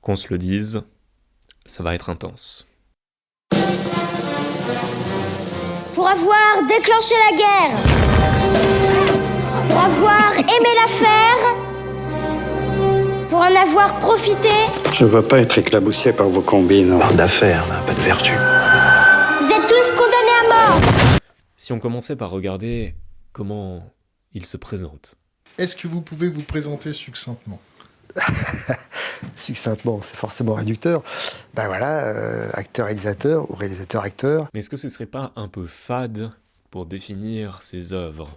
Qu'on se le dise, ça va être intense. Pour avoir déclenché la guerre, pour avoir aimé la faire, pour en avoir profité. Je ne veux pas être éclaboussé par vos combines. Bande d'affaires, pas de vertu. Vous êtes tous condamnés à mort. Si on commençait par regarder comment il se présente. Est-ce que vous pouvez vous présenter succinctement ? Succinctement, c'est forcément réducteur. Ben voilà, acteur-réalisateur ou réalisateur-acteur. Mais est-ce que ce serait pas un peu fade pour définir ses œuvres ?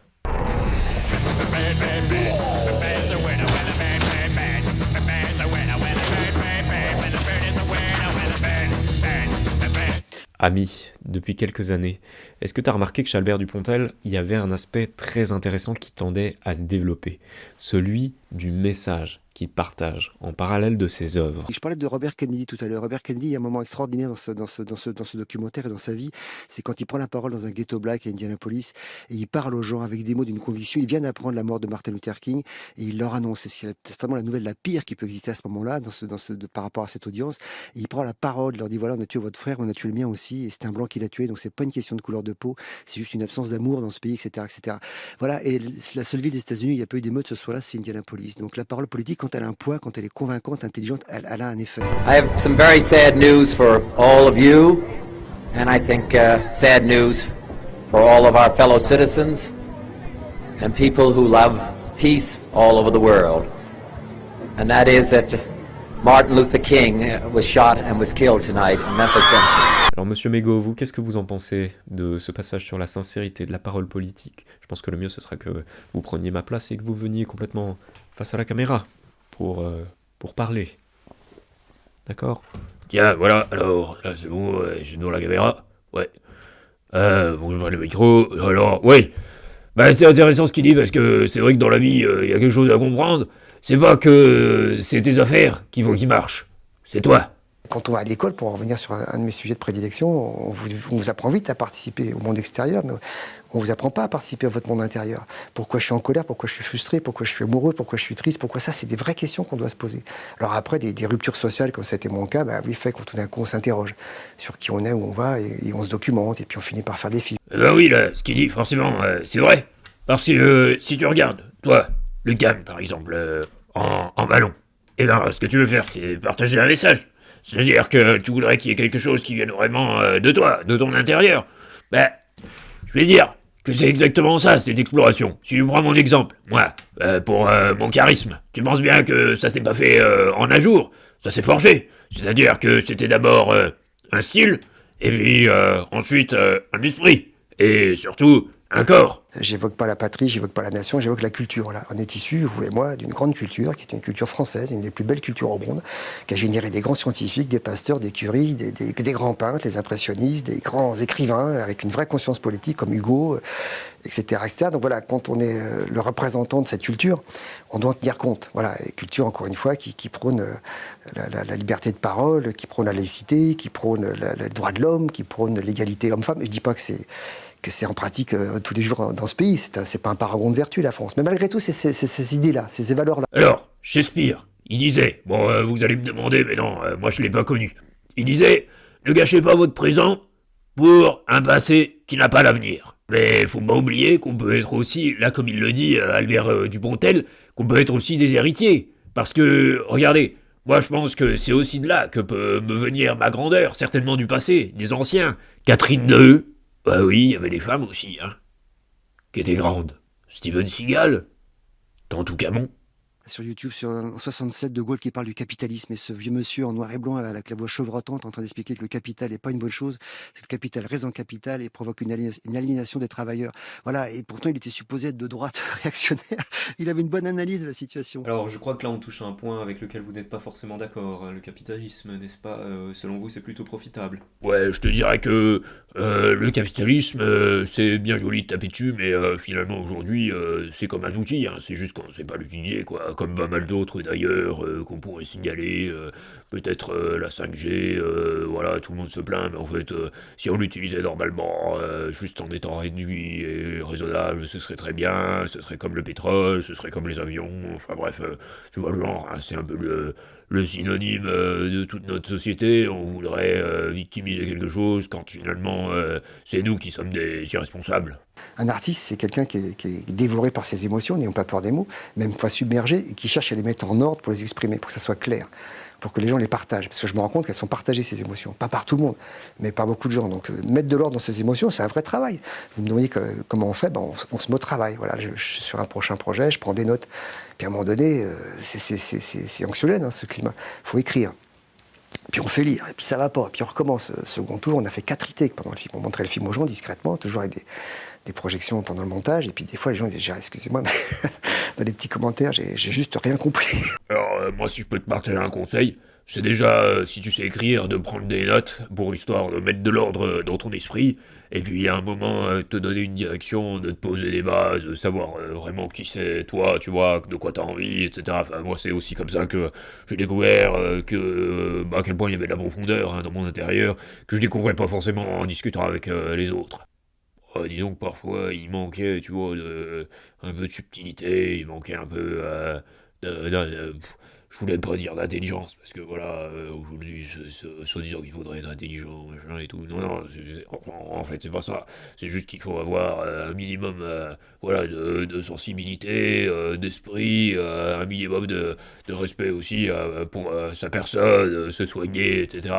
Ami, depuis quelques années, est-ce que tu as remarqué que chez Albert Dupontel, il y avait un aspect très intéressant qui tendait à se développer, celui du message qu'il partage en parallèle de ses œuvres. Je parlais de Robert Kennedy tout à l'heure. Robert Kennedy, il y a un moment extraordinaire dans ce documentaire et dans sa vie, c'est quand il prend la parole dans un ghetto black à Indianapolis et il parle aux gens avec des mots d'une conviction. Il vient d'apprendre la mort de Martin Luther King et il leur annonce, et c'est certainement la nouvelle la pire qui peut exister à ce moment-là par rapport à cette audience. Et il prend la parole, il leur dit voilà, on a tué votre frère, on a tué le mien aussi, et c'est un blanc qui l'a tué, donc c'est pas une question de couleur de peau, c'est juste une absence d'amour dans ce pays, etc., etc. Voilà, et la seule ville des États-Unis où il n'y a pas eu d'émeute ce soir-là, c'est Indianapolis. Donc la parole politique, quand elle a un poids, quand elle est convaincante, intelligente, elle a un effet. I have some very sad news for all of you, and I think sad news for all of our fellow citizens and people who love peace all over the world. And that is that Martin Luther King was shot and was killed tonight in Memphis, Tennessee. Alors Monsieur Mégo, vous, qu'est-ce que vous en pensez de ce passage sur la sincérité de la parole politique ? Je pense que le mieux, ce sera que vous preniez ma place et que vous veniez complètement face à la caméra pour parler. D'accord ? Tiens, voilà, alors, là c'est bon, je suis devant la caméra, ouais. Bon, je vois le micro, alors, oui. Bah, c'est intéressant ce qu'il dit, parce que c'est vrai que dans la vie, il y a quelque chose à comprendre. C'est pas que c'est tes affaires qu'il faut qu'ils marchent, c'est toi. Quand on va à l'école, pour en revenir sur un de mes sujets de prédilection, on vous apprend vite à participer au monde extérieur, mais on vous apprend pas à participer à votre monde intérieur. Pourquoi je suis en colère, pourquoi je suis frustré, pourquoi je suis amoureux, pourquoi je suis triste, pourquoi ça, c'est des vraies questions qu'on doit se poser. Alors après, des ruptures sociales, comme ça a été mon cas, bah oui, fait quand tout d'un coup on s'interroge sur qui on est, où on va, et on se documente, et puis on finit par faire des films. Ben oui, là, ce qu'il dit, forcément, c'est vrai. Parce que si tu regardes, toi, le Cannes, par exemple, en ballon, et ben, ce que tu veux faire, c'est partager un message. C'est-à-dire que tu voudrais qu'il y ait quelque chose qui vienne vraiment de toi, de ton intérieur. Ben, je vais dire que c'est exactement ça, cette exploration. Si tu prends mon exemple, moi, pour mon charisme, tu penses bien que ça s'est pas fait en un jour, ça s'est forgé. C'est-à-dire que c'était d'abord un style, et puis ensuite un esprit, et surtout un corps. J'évoque pas la patrie, j'évoque pas la nation, j'évoque la culture. Là. On est issus, vous et moi, d'une grande culture, qui est une culture française, une des plus belles cultures au monde, qui a généré des grands scientifiques, des pasteurs, des Curie, des grands peintres, les impressionnistes, des grands écrivains, avec une vraie conscience politique, comme Hugo, etc., etc. Donc voilà, quand on est le représentant de cette culture, on doit en tenir compte. Voilà, et culture, encore une fois, qui prône la liberté de parole, qui prône la laïcité, qui prône le droit de l'homme, qui prône l'égalité homme-femme. Je dis pas que c'est en pratique tous les jours dans ce pays. C'est pas un paragon de vertu, la France. Mais malgré tout, c'est ces idées-là, ces valeurs-là. Alors, Shakespeare, il disait, bon, vous allez me demander, mais non, moi je l'ai pas connu. Il disait, ne gâchez pas votre présent pour un passé qui n'a pas l'avenir. Mais faut pas oublier qu'on peut être aussi, là comme il le dit Albert Dupontel, qu'on peut être aussi des héritiers. Parce que, regardez, moi je pense que c'est aussi de là que peut me venir ma grandeur, certainement du passé, des anciens. Catherine II, bah oui, il y avait des femmes aussi, hein, qui étaient grandes. Steven Seagal, Tantou Camon. Sur YouTube, en 67, De Gaulle qui parle du capitalisme, et ce vieux monsieur en noir et blanc avec la voix chevrotante en train d'expliquer que le capital n'est pas une bonne chose, que le capital reste dans le capital et provoque une aliénation des travailleurs. Voilà, et pourtant il était supposé être de droite réactionnaire. Il avait une bonne analyse de la situation. Alors je crois que là on touche à un point avec lequel vous n'êtes pas forcément d'accord. Le capitalisme, n'est-ce pas, selon vous, c'est plutôt profitable. Ouais, je te dirais que le capitalisme, c'est bien joli de taper dessus, mais finalement aujourd'hui, c'est comme un outil, hein, c'est juste qu'on ne sait pas l'utiliser, quoi. comme pas mal d'autres d'ailleurs, qu'on pourrait signaler, peut-être la 5G, voilà, tout le monde se plaint, mais en fait, si on l'utilisait normalement, juste en étant réduit et raisonnable, ce serait très bien, ce serait comme le pétrole, ce serait comme les avions, enfin bref, tu vois le genre, hein, c'est un peu le synonyme de toute notre société, on voudrait victimiser quelque chose quand finalement c'est nous qui sommes des irresponsables. Un artiste, c'est quelqu'un qui est dévoré par ses émotions, n'ayons pas peur des mots, même fois submergé, et qui cherche à les mettre en ordre pour les exprimer, pour que ça soit clair, pour que les gens les partagent. Parce que je me rends compte qu'elles sont partagées, ces émotions. Pas par tout le monde, mais par beaucoup de gens. Donc mettre de l'ordre dans ces émotions, c'est un vrai travail. Vous me demandez comment on fait, on se met au travail. Voilà, je suis sur un prochain projet, je prends des notes. Puis à un moment donné, c'est anxiogène, hein, ce climat. Il faut écrire. Puis on fait lire, et puis ça va pas. Puis on recommence. Second tour, on a fait 4 retakes pendant le film. On montrait le film aux gens discrètement, toujours avec des projections pendant le montage. Et puis des fois, les gens disaient, excusez-moi, mais dans les petits commentaires, j'ai juste rien compris. Alors, moi, si je peux te partager un conseil, c'est déjà, si tu sais écrire, de prendre des notes pour histoire de mettre de l'ordre dans ton esprit, et puis à un moment, te donner une direction, de te poser des bases, de savoir vraiment qui c'est toi, tu vois, de quoi t'as envie, etc. Enfin, moi, c'est aussi comme ça que j'ai découvert à quel point il y avait de la profondeur hein, dans mon intérieur, que je découvrais pas forcément en discutant avec les autres. Disons que parfois, il manquait, tu vois, un peu de subtilité, il manquait un peu je voulais pas dire d'intelligence, parce que voilà, aujourd'hui, soi-disant qu'il faudrait être intelligent, machin et tout. Non, non, en fait, c'est pas ça. C'est juste qu'il faut avoir un minimum voilà, de sensibilité, d'esprit, un minimum de respect aussi pour sa personne, se soigner, etc.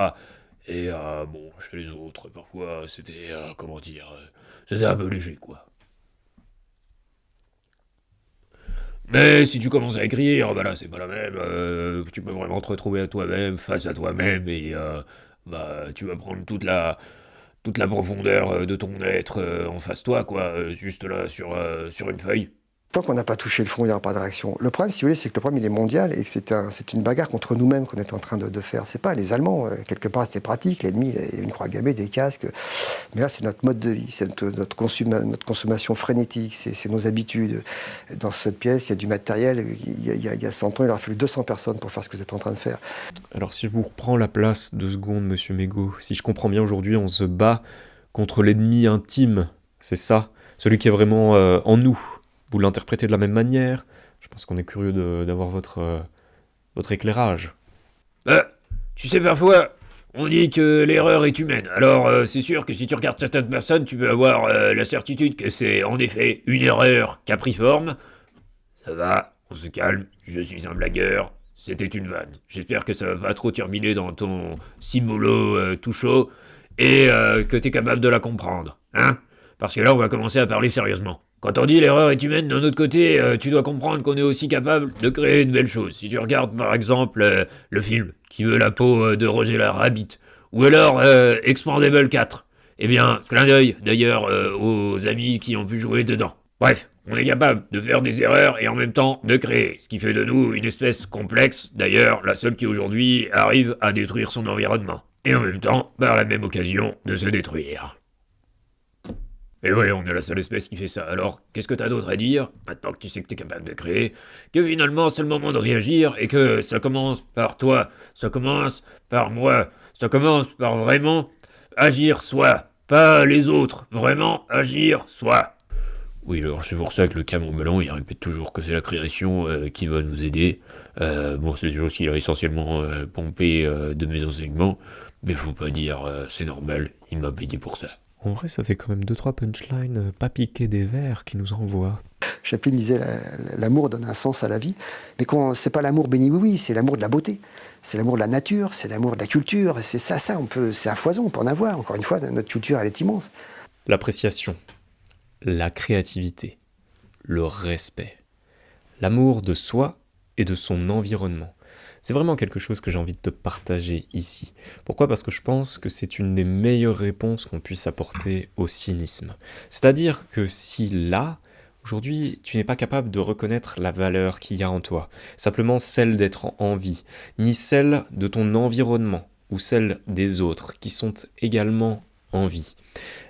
Et bon, chez les autres, parfois, c'était, comment dire, c'était un peu léger, quoi. Mais si tu commences à écrire, bah là c'est pas la même, tu peux vraiment te retrouver à toi-même, face à toi-même, et bah, tu vas prendre toute la profondeur de ton être en face de toi, quoi, juste là sur une feuille. Tant qu'on n'a pas touché le fond, il n'y aura pas de réaction. Le problème, si vous voulez, c'est que le problème, il est mondial et que c'est une bagarre contre nous-mêmes qu'on est en train de faire. C'est pas les Allemands, quelque part, c'était pratique. L'ennemi, il y avait une croix gammée, des casques. Mais là, c'est notre mode de vie, c'est notre consommation frénétique, c'est nos habitudes. Dans cette pièce, il y a du matériel. Il y a 100 ans, il aurait fallu 200 personnes pour faire ce que vous êtes en train de faire. Alors si je vous reprends la place 2 secondes, monsieur Mégo, si je comprends bien aujourd'hui, on se bat contre l'ennemi intime, c'est ça? Celui qui est vraiment en nous. Vous l'interprétez de la même manière? Je pense qu'on est curieux d'avoir votre éclairage. Tu sais, parfois, on dit que l'erreur est humaine. Alors, c'est sûr que si tu regardes certaines personnes, tu peux avoir la certitude que c'est en effet une erreur capriforme. Ça va, on se calme, je suis un blagueur, c'était une vanne. J'espère que ça va pas trop terminer dans ton cimolo tout chaud et que t'es capable de la comprendre, hein? Parce que là, on va commencer à parler sérieusement. Quand on dit l'erreur est humaine, d'un autre côté, tu dois comprendre qu'on est aussi capable de créer de belles choses. Si tu regardes par exemple le film Qui veut la peau de Roger la Rabbit, ou alors Expandable 4, eh bien, clin d'œil d'ailleurs aux amis qui ont pu jouer dedans. Bref, on est capable de faire des erreurs et en même temps de créer, ce qui fait de nous une espèce complexe, d'ailleurs la seule qui aujourd'hui arrive à détruire son environnement. Et en même temps, par la même occasion, de se détruire. Et ouais, on est la seule espèce qui fait ça. Alors, qu'est-ce que t'as d'autre à dire, maintenant que tu sais que t'es capable de créer, que finalement c'est le moment de réagir, et que ça commence par toi, ça commence par moi, ça commence par vraiment agir soi, pas les autres, vraiment agir soi. Oui, alors c'est pour ça que le Cameron Blanc, il répète toujours que c'est la création qui va nous aider. Bon, c'est des choses qu'il a essentiellement pompé de mes enseignements, mais faut pas dire c'est normal, il m'a payé pour ça. En vrai, ça fait quand même 2-3 punchlines pas piquées des vers qui nous envoient. Chaplin disait l'amour donne un sens à la vie, mais c'est pas l'amour béni oui, c'est l'amour de la beauté, c'est l'amour de la nature, c'est l'amour de la culture, c'est ça, c'est un foison, on peut en avoir. Encore une fois, notre culture, elle est immense. L'appréciation, la créativité, le respect, l'amour de soi et de son environnement. C'est vraiment quelque chose que j'ai envie de te partager ici. Pourquoi ? Parce que je pense que c'est une des meilleures réponses qu'on puisse apporter au cynisme. C'est-à-dire que si là, aujourd'hui, tu n'es pas capable de reconnaître la valeur qu'il y a en toi, simplement celle d'être en vie, ni celle de ton environnement, ou celle des autres, qui sont également en vie,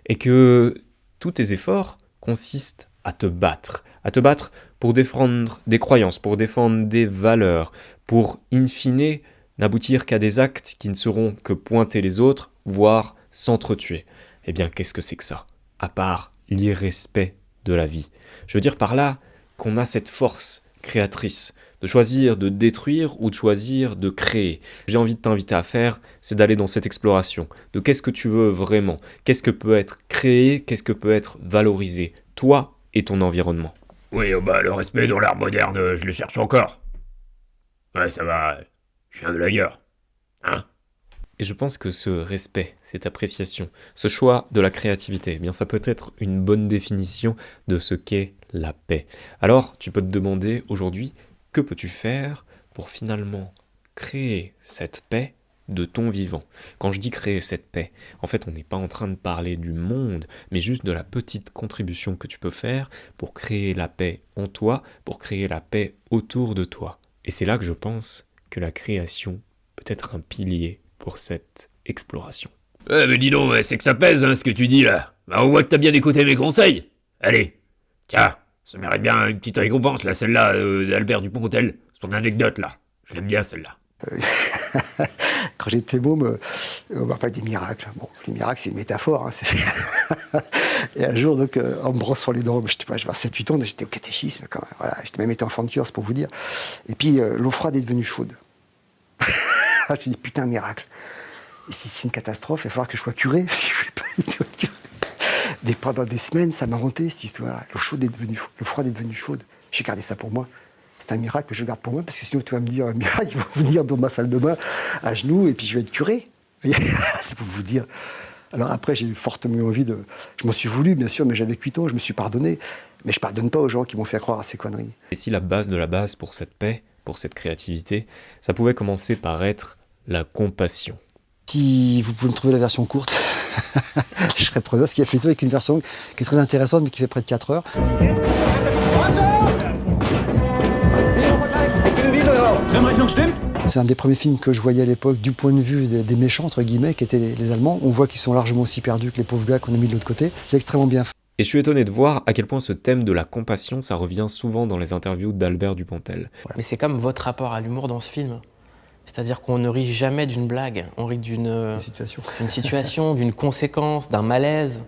et que tous tes efforts consistent à te battre pour défendre des croyances, pour défendre des valeurs, pour, in fine, n'aboutir qu'à des actes qui ne seront que pointer les autres, voire s'entretuer. Eh bien, qu'est-ce que c'est que ça? À part l'irrespect de la vie. Je veux dire par là qu'on a cette force créatrice de choisir de détruire ou de choisir de créer. J'ai envie de t'inviter à faire, c'est d'aller dans cette exploration de qu'est-ce que tu veux vraiment, qu'est-ce que peut être créé, qu'est-ce que peut être valorisé, toi et ton environnement. Oui, bah le respect dans l'art moderne, je le cherche encore. Ouais, ça va, je suis un blagueur. Hein? Et je pense que ce respect, cette appréciation, ce choix de la créativité, eh bien ça peut être une bonne définition de ce qu'est la paix. Alors, tu peux te demander aujourd'hui, que peux-tu faire pour finalement créer cette paix de ton vivant? Quand je dis créer cette paix, en fait, on n'est pas en train de parler du monde, mais juste de la petite contribution que tu peux faire pour créer la paix en toi, pour créer la paix autour de toi. Et c'est là que je pense que la création peut être un pilier pour cette exploration. Ouais, mais dis donc, c'est que ça pèse, hein, ce que tu dis là. Bah, on voit que t'as bien écouté mes conseils. Allez, tiens, ça mérite bien une petite récompense, là, celle-là, d'Albert Dupontel. Son anecdote, là. Je l'aime bien, celle-là. Quand j'étais môme, on m'a parlé des miracles. Bon, les miracles, c'est une métaphore. Hein, Et un jour, donc, en me brossant les dents, j'avais 7-8 ans, j'étais au catéchisme, quand même. Voilà, j'étais même été enfant de cœur, c'est pour vous dire. Et puis, l'eau froide est devenue chaude. Je me suis dit, putain, miracle. Et si c'est une catastrophe, il va falloir que je sois curé, parce que je voulais pas être curé. Mais pendant des semaines, ça m'a hanté, cette histoire. L'eau froide est devenue chaude. J'ai gardé ça pour moi. C'est un miracle que je garde pour moi, parce que sinon, tu vas me dire, un miracle, ils vont venir dans ma salle de bain, à genoux, et puis je vais être curé. C'est pour vous dire. Alors après, j'ai eu fortement envie de... Je m'en suis voulu, bien sûr, mais j'avais 8 ans, je me suis pardonné. Mais je pardonne pas aux gens qui m'ont fait croire à ces conneries. Et si la base de la base pour cette paix, pour cette créativité, ça pouvait commencer par être la compassion. Si vous pouvez me trouver la version courte, je serais preneur, parce qu'il y a fait tout avec une version qui est très intéressante, mais qui fait près de 4 heures. C'est un des premiers films que je voyais à l'époque du point de vue des méchants, entre guillemets, qui étaient les Allemands. On voit qu'ils sont largement aussi perdus que les pauvres gars qu'on a mis de l'autre côté. C'est extrêmement bien fait. Et je suis étonné de voir à quel point ce thème de la compassion, ça revient souvent dans les interviews d'Albert Dupontel. Mais c'est comme votre rapport à l'humour dans ce film. C'est-à-dire qu'on ne rit jamais d'une blague, on rit d'une situation, d'une conséquence, d'un malaise.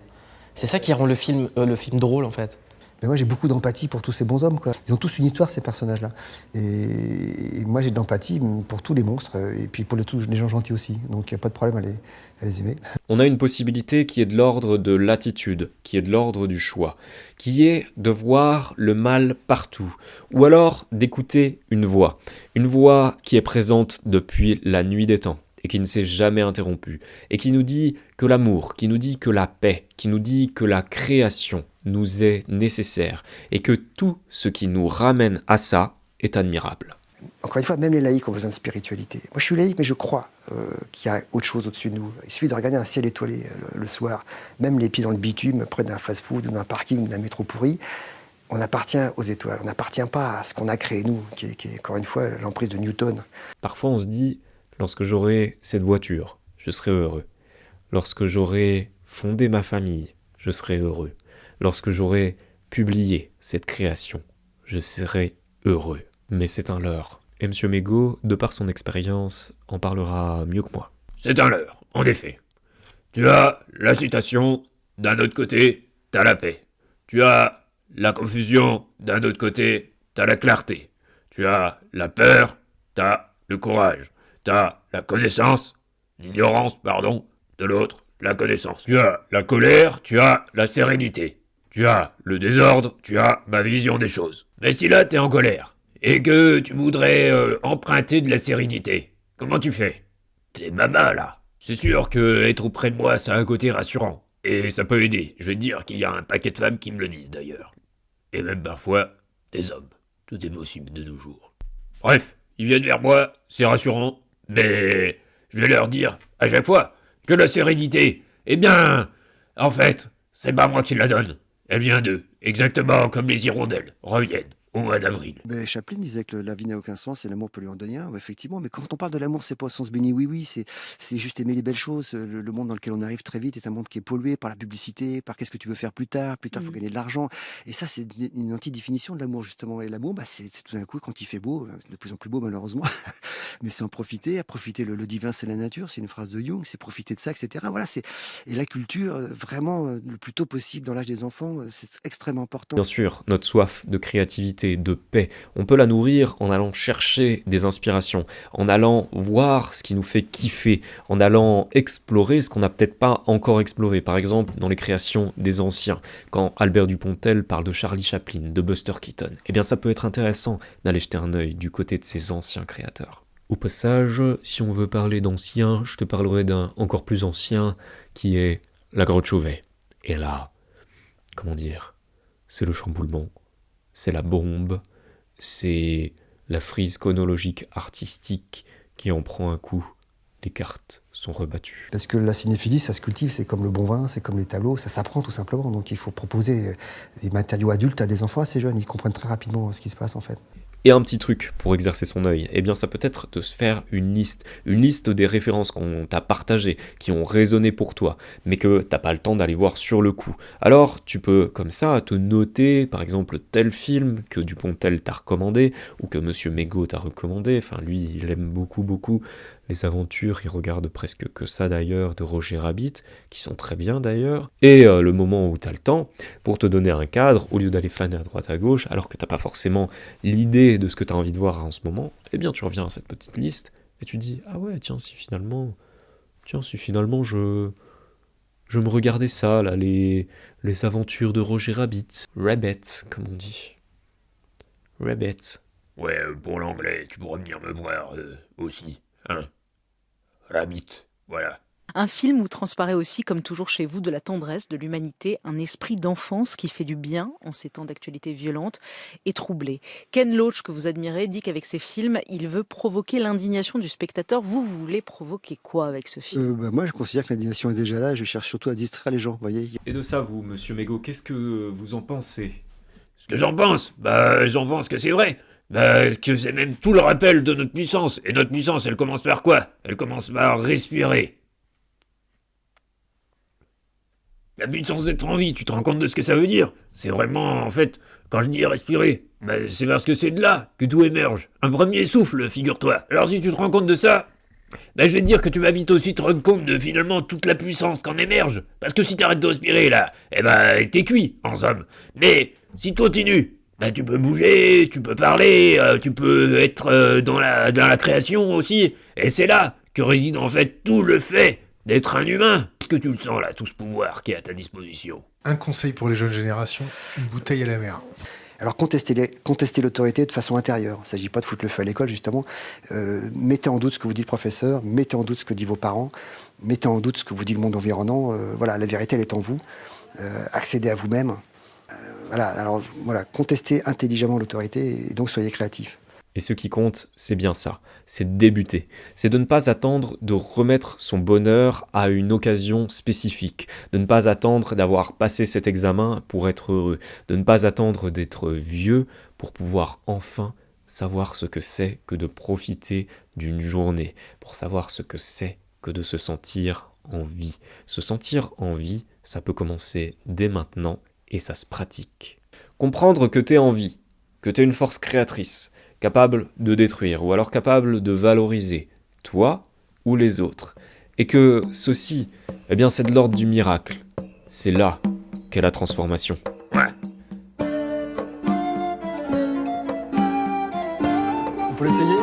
C'est ça qui rend le film drôle, en fait. Mais moi, j'ai beaucoup d'empathie pour tous ces bons hommes, quoi. Ils ont tous une histoire, ces personnages-là. Et moi, j'ai de l'empathie pour tous les monstres, et puis pour les gens gentils aussi. Donc, il n'y a pas de problème à les aimer. On a une possibilité qui est de l'ordre de l'attitude, qui est de l'ordre du choix, qui est de voir le mal partout, ou alors d'écouter une voix qui est présente depuis la nuit des temps, et qui ne s'est jamais interrompue, et qui nous dit que l'amour, qui nous dit que la paix, qui nous dit que la création nous est nécessaire, et que tout ce qui nous ramène à ça est admirable. Encore une fois, même les laïcs ont besoin de spiritualité. Moi, je suis laïque, mais je crois qu'il y a autre chose au-dessus de nous. Il suffit de regarder un ciel étoilé le soir, même les pieds dans le bitume, près d'un fast-food, ou d'un parking, ou d'un métro pourri. On appartient aux étoiles, on n'appartient pas à ce qu'on a créé, nous, qui est encore une fois l'emprise de Newton. Parfois, on se dit, lorsque j'aurai cette voiture, je serai heureux. Lorsque j'aurai fondé ma famille, je serai heureux. Lorsque j'aurai publié cette création, je serai heureux. Mais c'est un leurre. Et M. Mégaud, de par son expérience, en parlera mieux que moi. C'est un leurre, en effet. Tu as la citation, d'un autre côté, t'as la paix. Tu as la confusion, d'un autre côté, t'as la clarté. Tu as la peur, t'as le courage. T'as la connaissance, l'ignorance, pardon, de l'autre, la connaissance. Tu as la colère, tu as la sérénité. Tu as le désordre, tu as ma vision des choses. Mais si là t'es en colère, et que tu voudrais emprunter de la sérénité, comment tu fais? T'es baba là. C'est sûr que être auprès de moi, ça a un côté rassurant. Et ça peut aider. Je vais te dire qu'il y a un paquet de femmes qui me le disent d'ailleurs. Et même parfois, des hommes. Tout est possible de nos jours. Bref, ils viennent vers moi, c'est rassurant, mais je vais leur dire à chaque fois que la sérénité, eh bien, en fait, c'est pas moi qui la donne. Elle vient d'eux, exactement comme les hirondelles reviennent au mois d'avril. Ben, Chaplin disait que la vie n'a aucun sens et l'amour peut lui en donner un, ouais, effectivement. Mais quand on parle de l'amour, c'est pas au sens béni oui, c'est juste aimer les belles choses. Le monde dans lequel on arrive très vite est un monde qui est pollué par la publicité, par qu'est-ce que tu veux faire plus tard. Plus tard, il faut gagner de l'argent. Et ça, c'est une anti-définition de l'amour, justement. Et l'amour, bah, c'est tout d'un coup, quand il fait beau, de plus en plus beau, malheureusement. Mais c'est en profiter. À profiter, le divin, c'est la nature. C'est une phrase de Jung. C'est profiter de ça, etc. Voilà, et la culture, vraiment, le plus tôt possible dans l'âge des enfants, c'est extrêmement important. Bien sûr, notre soif de créativité, de paix, on peut la nourrir en allant chercher des inspirations, en allant voir ce qui nous fait kiffer, en allant explorer ce qu'on n'a peut-être pas encore exploré. Par exemple, dans les créations des anciens, quand Albert Dupontel parle de Charlie Chaplin, de Buster Keaton, eh bien ça peut être intéressant d'aller jeter un œil du côté de ces anciens créateurs. Au passage, si on veut parler d'anciens, je te parlerai d'un encore plus ancien qui est la grotte Chauvet. Et là, comment dire, c'est le chamboulement, c'est la bombe, c'est la frise chronologique artistique qui en prend un coup. Les cartes sont rebattues. Parce que la cinéphilie, ça se cultive, c'est comme le bon vin, c'est comme les tableaux, ça s'apprend tout simplement. Donc il faut proposer des matériaux adultes à des enfants assez jeunes, ils comprennent très rapidement ce qui se passe en fait. Et un petit truc pour exercer son œil, eh bien ça peut être de se faire une liste des références qu'on t'a partagées, qui ont résonné pour toi, mais que t'as pas le temps d'aller voir sur le coup. Alors tu peux comme ça te noter par exemple tel film que Dupontel t'a recommandé, ou que Monsieur Mégot t'a recommandé, enfin lui il aime beaucoup les aventures, il regarde presque que ça d'ailleurs de Roger Rabbit, qui sont très bien d'ailleurs, et le moment où t'as le temps, pour te donner un cadre, au lieu d'aller flâner à droite à gauche, alors que t'as pas forcément l'idée de ce que t'as envie de voir en ce moment, eh bien tu reviens à cette petite liste, et tu dis, ah ouais, tiens, si finalement je me regardais ça, là, les aventures de Roger Rabbit, comme on dit. Rabbit. Ouais, pour l'anglais, tu pourras venir me voir aussi, hein. Rabbit, voilà. Un film où transparaît aussi, comme toujours chez vous, de la tendresse, de l'humanité, un esprit d'enfance qui fait du bien en ces temps d'actualité violente et troublée. Ken Loach, que vous admirez, dit qu'avec ses films, il veut provoquer l'indignation du spectateur. Vous voulez provoquer quoi avec ce film Moi, je considère que l'indignation est déjà là et je cherche surtout à distraire les gens, voyez. Et de ça, vous, Monsieur Mégot, qu'est-ce que vous en pensez ? Ce que j'en pense, j'en pense que c'est vrai. Que c'est même tout le rappel de notre puissance. Et notre puissance, elle commence par quoi ? Elle commence par respirer. La puissance d'être en vie, tu te rends compte de ce que ça veut dire ? C'est vraiment, en fait, quand je dis respirer, c'est parce que c'est de là que tout émerge. Un premier souffle, figure-toi. Alors si tu te rends compte de ça, je vais te dire que tu vas vite aussi te rendre compte de finalement toute la puissance qu'en émerge. Parce que si t'arrêtes de respirer, là, t'es cuit, en somme. Mais si tu continues, tu peux bouger, tu peux parler, tu peux être dans la création aussi. Et c'est là que réside en fait tout le fait d'être un humain. Est-ce que tu le sens là, tout ce pouvoir qui est à ta disposition ? Un conseil pour les jeunes générations, une bouteille à la mer. Alors contester l'autorité de façon intérieure. Il ne s'agit pas de foutre le feu à l'école, justement. Mettez en doute ce que vous dit le professeur, mettez en doute ce que dit vos parents, mettez en doute ce que vous dit le monde environnant. Voilà, la vérité, elle est en vous. Accédez à vous-même. Contestez intelligemment l'autorité et donc soyez créatifs. Et ce qui compte, c'est bien ça, c'est de débuter. C'est de ne pas attendre de remettre son bonheur à une occasion spécifique, de ne pas attendre d'avoir passé cet examen pour être heureux, de ne pas attendre d'être vieux pour pouvoir enfin savoir ce que c'est que de profiter d'une journée, pour savoir ce que c'est que de se sentir en vie. Se sentir en vie, ça peut commencer dès maintenant et ça se pratique. Comprendre que t'es en vie, que t'es une force créatrice, capable de détruire, ou alors capable de valoriser, toi ou les autres. Et que ceci, c'est de l'ordre du miracle. C'est là qu'est la transformation. Ouais. On peut l'essayer ?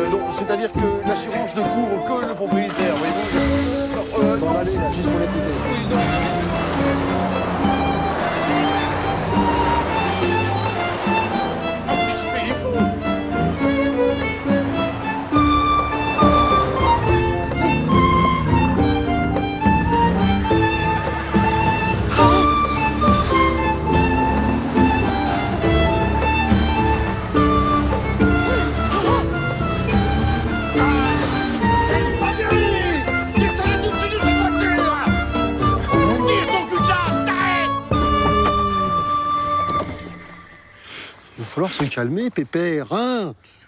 Non, c'est-à-dire que l'assurance ne couvre que le propriétaire, voyez-vous. Dans l'allée, là, juste pour l'écouter. Oui, non. falloir se calmer, pépère, hein.